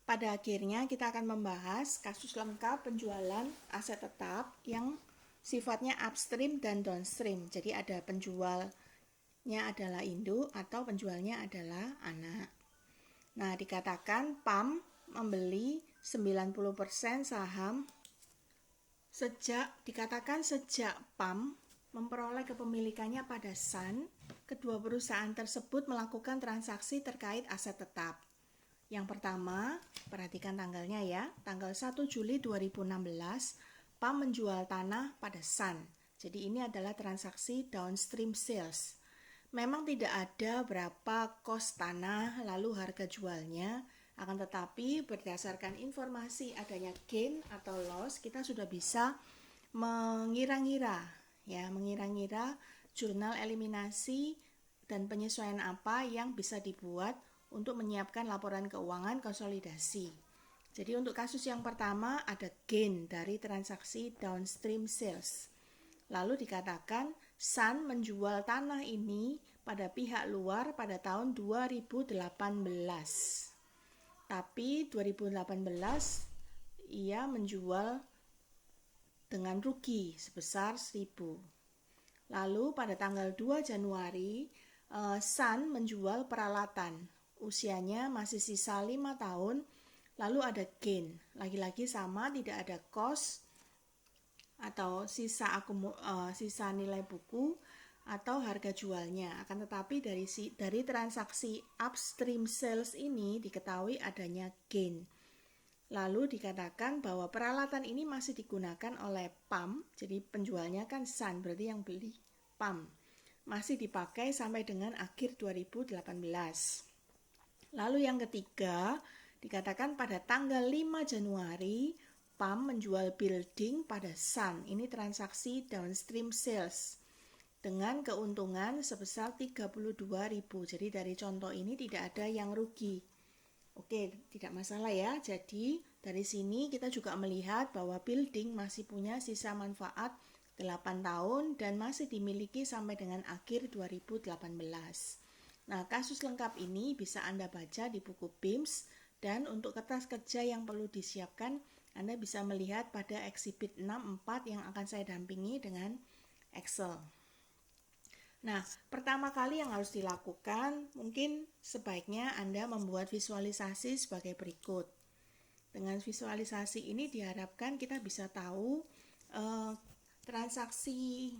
Pada akhirnya kita akan membahas kasus lengkap penjualan aset tetap yang sifatnya upstream dan downstream. Jadi ada penjualnya adalah induk atau penjualnya adalah anak. Nah, dikatakan PAM membeli 90% saham sejak PAM memperoleh kepemilikannya pada Sun, kedua perusahaan tersebut melakukan transaksi terkait aset tetap. Yang pertama, perhatikan tanggalnya ya, tanggal 1 Juli 2016, PAM menjual tanah pada Sun. Jadi ini adalah transaksi downstream sales. Memang tidak ada berapa kos tanah lalu harga jualnya, akan tetapi berdasarkan informasi adanya gain atau loss, kita sudah bisa mengira-ngira jurnal eliminasi dan penyesuaian apa yang bisa dibuat untuk menyiapkan laporan keuangan konsolidasi. Jadi untuk kasus yang pertama ada gain dari transaksi downstream sales. Lalu dikatakan Sun menjual tanah ini pada pihak luar pada tahun 2018. Tapi 2018 ia menjual dengan rugi sebesar 1.000. Lalu pada tanggal 2 Januari Sun menjual peralatan. Usianya masih sisa 5 tahun. Lalu ada gain. Lagi-lagi sama, tidak ada cost atau sisa nilai buku atau harga jualnya. Akan tetapi dari transaksi upstream sales ini diketahui adanya gain. Lalu dikatakan bahwa peralatan ini masih digunakan oleh PAM, jadi penjualnya kan Sun, berarti yang beli PAM. Masih dipakai sampai dengan akhir 2018. Lalu yang ketiga, dikatakan pada tanggal 5 Januari, PAM menjual building pada Sun. Ini transaksi downstream sales dengan keuntungan sebesar 32.000. Jadi dari contoh ini tidak ada yang rugi. Oke, tidak masalah ya. Jadi dari sini kita juga melihat bahwa building masih punya sisa manfaat 8 tahun dan masih dimiliki sampai dengan akhir 2018. Nah, kasus lengkap ini bisa Anda baca di buku BIMS, dan untuk kertas kerja yang perlu disiapkan, Anda bisa melihat pada eksibit 6.4 yang akan saya dampingi dengan Excel. Nah, pertama kali yang harus dilakukan, mungkin sebaiknya Anda membuat visualisasi sebagai berikut. Dengan visualisasi ini diharapkan kita bisa tahu transaksi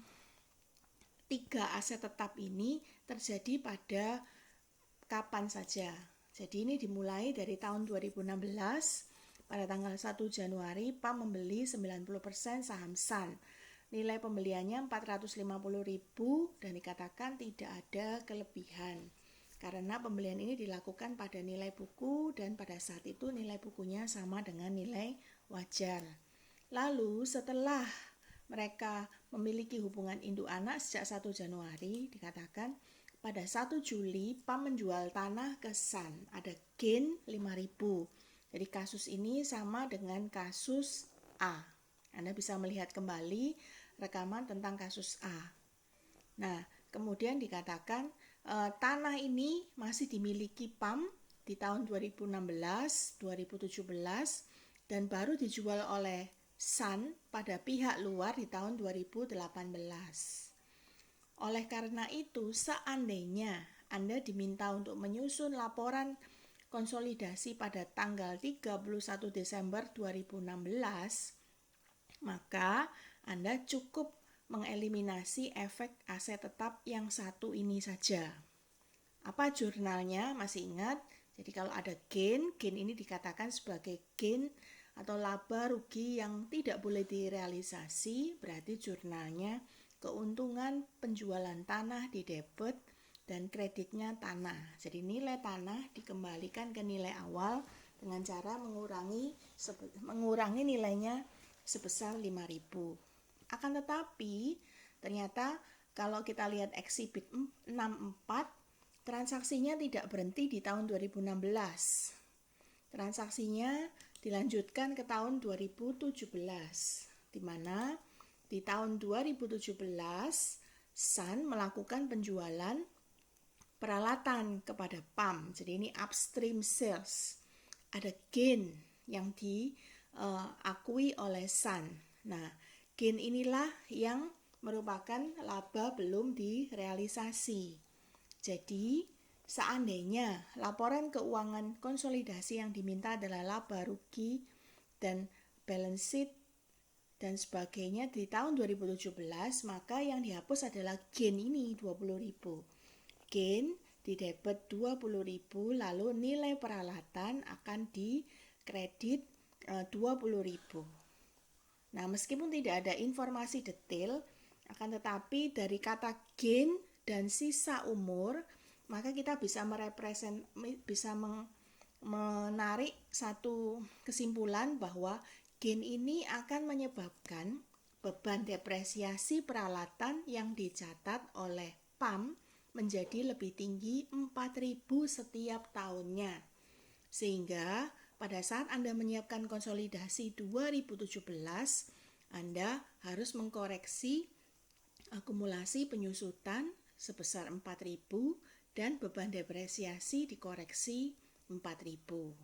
3 aset tetap ini terjadi pada kapan saja. Jadi ini dimulai dari tahun 2016, pada tanggal 1 Januari PAM membeli 90% saham Sun. Nilai pembeliannya 450.000 dan dikatakan tidak ada kelebihan. Karena pembelian ini dilakukan pada nilai buku dan pada saat itu nilai bukunya sama dengan nilai wajar. Lalu setelah mereka memiliki hubungan induk anak sejak 1 Januari, dikatakan pada 1 Juli PAM menjual tanah ke Sun. Ada gain 5.000. Jadi kasus ini sama dengan kasus A. Anda bisa melihat kembali rekaman tentang kasus A. Nah, kemudian dikatakan tanah ini masih dimiliki PAM di tahun 2016, 2017 dan baru dijual oleh Sun pada pihak luar di tahun 2018. Oleh karena itu, seandainya Anda diminta untuk menyusun laporan konsolidasi pada tanggal 31 Desember 2016, maka Anda cukup mengeliminasi efek aset tetap yang satu ini saja. Apa jurnalnya? Masih ingat? Jadi kalau ada gain ini dikatakan sebagai gain atau laba rugi yang tidak boleh direalisasi, berarti jurnalnya keuntungan penjualan tanah di debit dan kreditnya tanah. Jadi nilai tanah dikembalikan ke nilai awal dengan cara mengurangi nilainya sebesar 5.000. Akan tetapi ternyata kalau kita lihat eksibit 6.4, transaksinya tidak berhenti di tahun 2016. Transaksinya dilanjutkan ke tahun 2017, di mana di tahun 2017 Sun melakukan penjualan peralatan kepada PAM. Jadi ini upstream sales. ada gain yang diakui oleh Sun. Nah, gain inilah yang merupakan laba belum direalisasi. Jadi, seandainya laporan keuangan konsolidasi yang diminta adalah laba rugi dan balance sheet dan sebagainya di tahun 2017, maka yang dihapus adalah gain ini 20.000. Gain di debit 20.000, lalu nilai peralatan akan dikredit 20.000. Nah, meskipun tidak ada informasi detail, akan tetapi dari kata gain dan sisa umur, maka kita bisa menarik satu kesimpulan bahwa gain ini akan menyebabkan beban depresiasi peralatan yang dicatat oleh PAM menjadi lebih tinggi 4.000 setiap tahunnya. Sehingga pada saat Anda menyiapkan konsolidasi 2017, Anda harus mengkoreksi akumulasi penyusutan sebesar 4.000 dan beban depresiasi dikoreksi 4.000.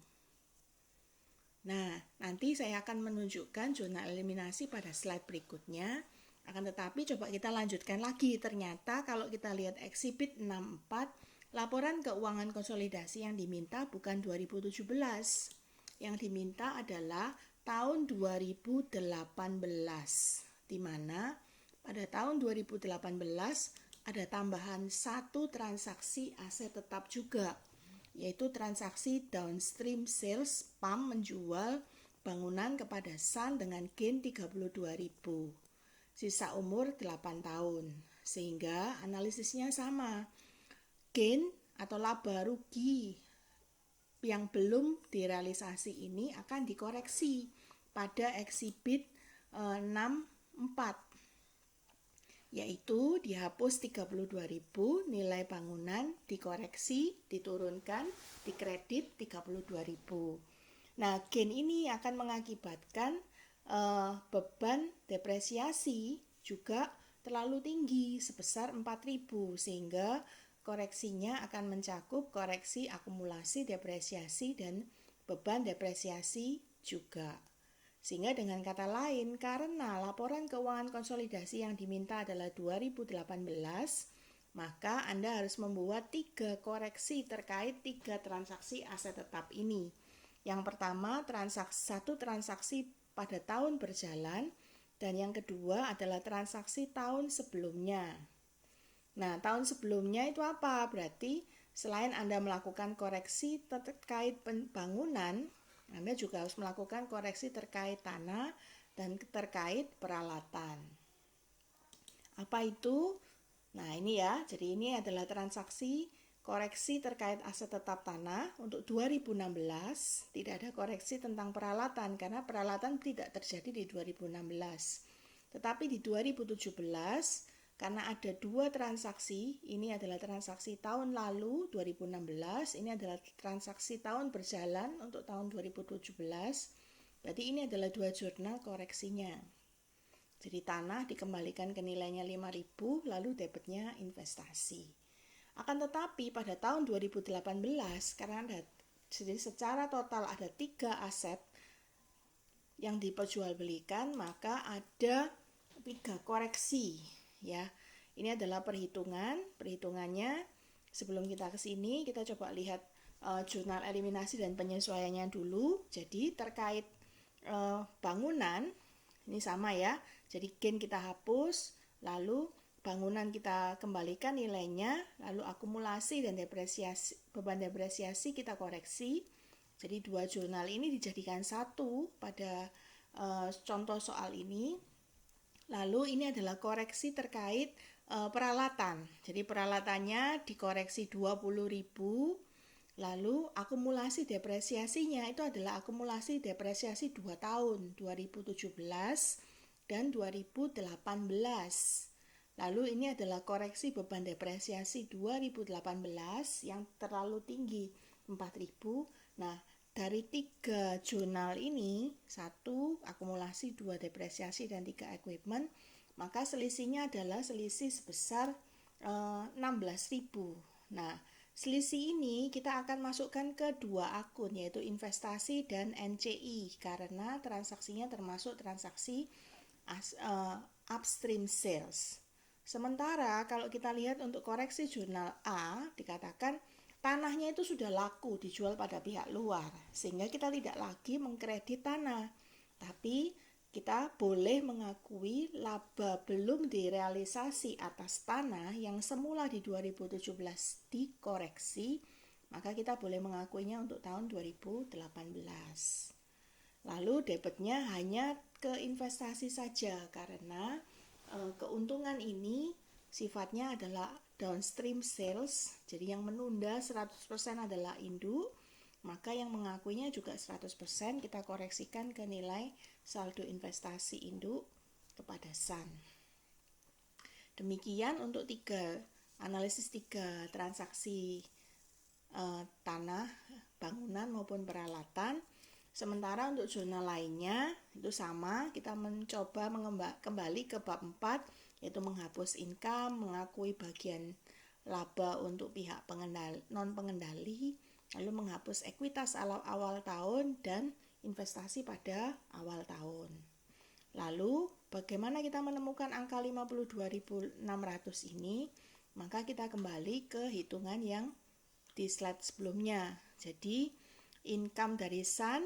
Nah, nanti saya akan menunjukkan jurnal eliminasi pada slide berikutnya. Akan tetapi coba kita lanjutkan lagi. Ternyata kalau kita lihat eksibit 64, laporan keuangan konsolidasi yang diminta bukan 2017. Yang diminta adalah tahun 2018. Di mana pada tahun 2018 ada tambahan satu transaksi aset tetap juga, yaitu transaksi downstream sales PAM menjual bangunan kepada Sun dengan gain 32.000. Sisa umur 8 tahun. Sehingga analisisnya sama. Gain atau laba rugi yang belum direalisasi ini akan dikoreksi pada eksibit 64, yaitu dihapus 32.000, nilai bangunan dikoreksi, diturunkan, dikredit 32.000. Nah, gain ini akan mengakibatkan beban depresiasi juga terlalu tinggi sebesar 4.000, sehingga koreksinya akan mencakup koreksi akumulasi depresiasi dan beban depresiasi juga. Sehingga dengan kata lain, karena laporan keuangan konsolidasi yang diminta adalah 2018, maka Anda harus membuat 3 koreksi terkait 3 transaksi aset tetap ini. Yang pertama, satu transaksi pada tahun berjalan, dan yang kedua adalah transaksi tahun sebelumnya. Nah, tahun sebelumnya itu apa? Berarti selain Anda melakukan koreksi terkait bangunan, Anda juga harus melakukan koreksi terkait tanah dan terkait peralatan. Apa itu? Nah, ini ya. Jadi ini adalah transaksi koreksi terkait aset tetap tanah untuk 2016. Tidak ada koreksi tentang peralatan karena peralatan tidak terjadi di 2016. Tetapi di 2017, karena ada 2 transaksi, ini adalah transaksi tahun lalu 2016, ini adalah transaksi tahun berjalan untuk tahun 2017. Berarti ini adalah 2 jurnal koreksinya. Jadi tanah dikembalikan ke nilainya 5.000, lalu debitnya investasi. Akan tetapi pada tahun 2018, karena jadi secara total ada 3 aset yang diperjualbelikan, maka ada 3 koreksi ya. Ini adalah perhitungannya. Sebelum kita ke sini, kita coba lihat jurnal eliminasi dan penyesuaiannya dulu. Jadi terkait bangunan ini sama ya. Jadi gain kita hapus, lalu bangunan kita kembalikan nilainya, lalu akumulasi dan depresiasi, beban depresiasi kita koreksi. Jadi 2 jurnal ini dijadikan satu pada contoh soal ini. Lalu ini adalah koreksi terkait peralatan. Jadi peralatannya dikoreksi 20.000. Lalu akumulasi depresiasinya itu adalah akumulasi depresiasi 2 tahun, 2017 dan 2018. Lalu ini adalah koreksi beban depresiasi 2018 yang terlalu tinggi, 4.000. Nah, dari 3 jurnal ini, 1 akumulasi, 2 depresiasi, dan 3 equipment, maka selisihnya adalah selisih sebesar 16.000. Nah, Selisih ini kita akan masukkan ke dua akun, yaitu investasi dan NCI, karena transaksinya termasuk transaksi upstream sales. Sementara kalau kita lihat untuk koreksi jurnal A, dikatakan tanahnya itu sudah laku dijual pada pihak luar, sehingga kita tidak lagi mengkredit tanah, tapi kita boleh mengakui laba belum direalisasi atas tanah yang semula di 2017 dikoreksi, maka kita boleh mengakuinya untuk tahun 2018. Lalu debitnya hanya ke investasi saja, karena keuntungan ini sifatnya adalah downstream sales, jadi yang menunda 100% adalah induk, maka yang mengakuinya juga 100% kita koreksikan ke nilai saldo investasi induk kepada SAN. Demikian untuk analisis tiga transaksi tanah, bangunan maupun peralatan. Sementara untuk jurnal lainnya itu sama, kita mencoba kembali ke bab 4, yaitu menghapus income, mengakui bagian laba untuk pihak non-pengendali, lalu menghapus ekuitas awal tahun dan investasi pada awal tahun. Lalu bagaimana kita menemukan angka 52.600 ini? Maka kita kembali ke hitungan yang di slide sebelumnya. Jadi income dari SAN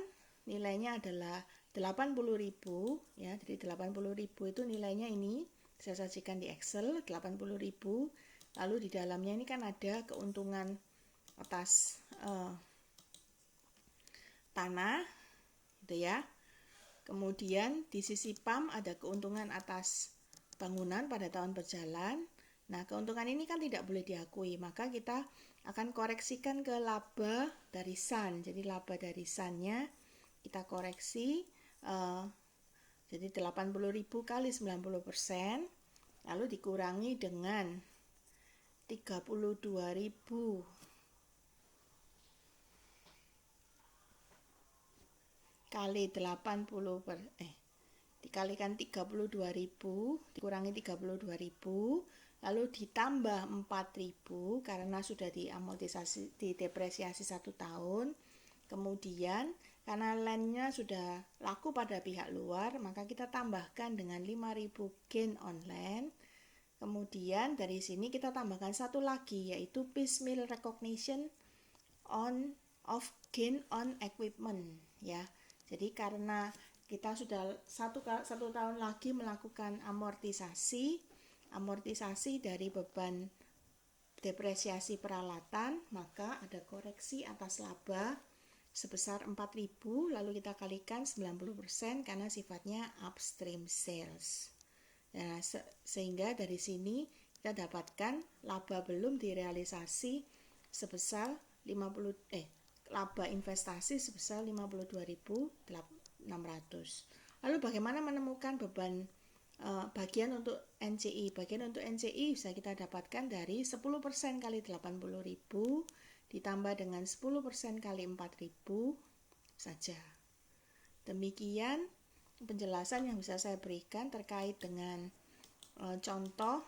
nilainya adalah 80.000 ya. Jadi 80.000 itu nilainya ini saya sajikan di Excel 80.000. Lalu di dalamnya ini kan ada keuntungan atas tanah gitu ya. Kemudian di sisi PAM ada keuntungan atas bangunan pada tahun berjalan. Nah, keuntungan ini kan tidak boleh diakui, maka kita akan koreksikan ke laba dari SAN. Jadi laba dari SAN-nya kita koreksi jadi 80.000 kali 90%, lalu dikurangi dengan 32.000 kali 80 dikalikan 32.000 dikurangi 32.000 lalu ditambah 4.000 karena sudah diamortisasi, didepresiasi 1 tahun. Kemudian karena landnya sudah laku pada pihak luar, maka kita tambahkan dengan 5.000 gain on land. Kemudian dari sini kita tambahkan satu lagi, yaitu piecemeal recognition of gain on equipment ya. Jadi karena kita sudah satu tahun lagi melakukan amortisasi dari beban depresiasi peralatan, maka ada koreksi atas laba sebesar 4.000, lalu kita kalikan 90% karena sifatnya upstream sales. Nah, sehingga dari sini kita dapatkan laba belum direalisasi sebesar laba investasi sebesar 52.600. Lalu bagaimana menemukan beban bagian untuk NCI? Bagian untuk NCI bisa kita dapatkan dari 10% kali 80.000 ditambah dengan 10% kali 4.000 saja. Demikian penjelasan yang bisa saya berikan terkait dengan contoh.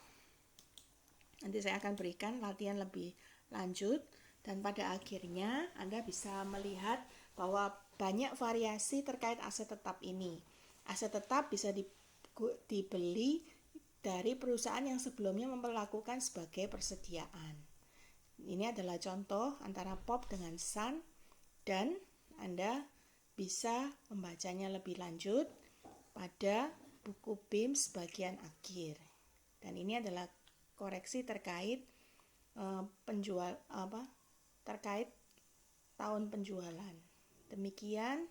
Nanti saya akan berikan latihan lebih lanjut. Dan pada akhirnya Anda bisa melihat bahwa banyak variasi terkait aset tetap ini. Aset tetap bisa dibeli dari perusahaan yang sebelumnya memperlakukan sebagai persediaan. Ini adalah contoh antara POP dengan SAN, dan Anda bisa membacanya lebih lanjut pada buku BIMS bagian akhir. Dan ini adalah koreksi terkait terkait tahun penjualan. Demikian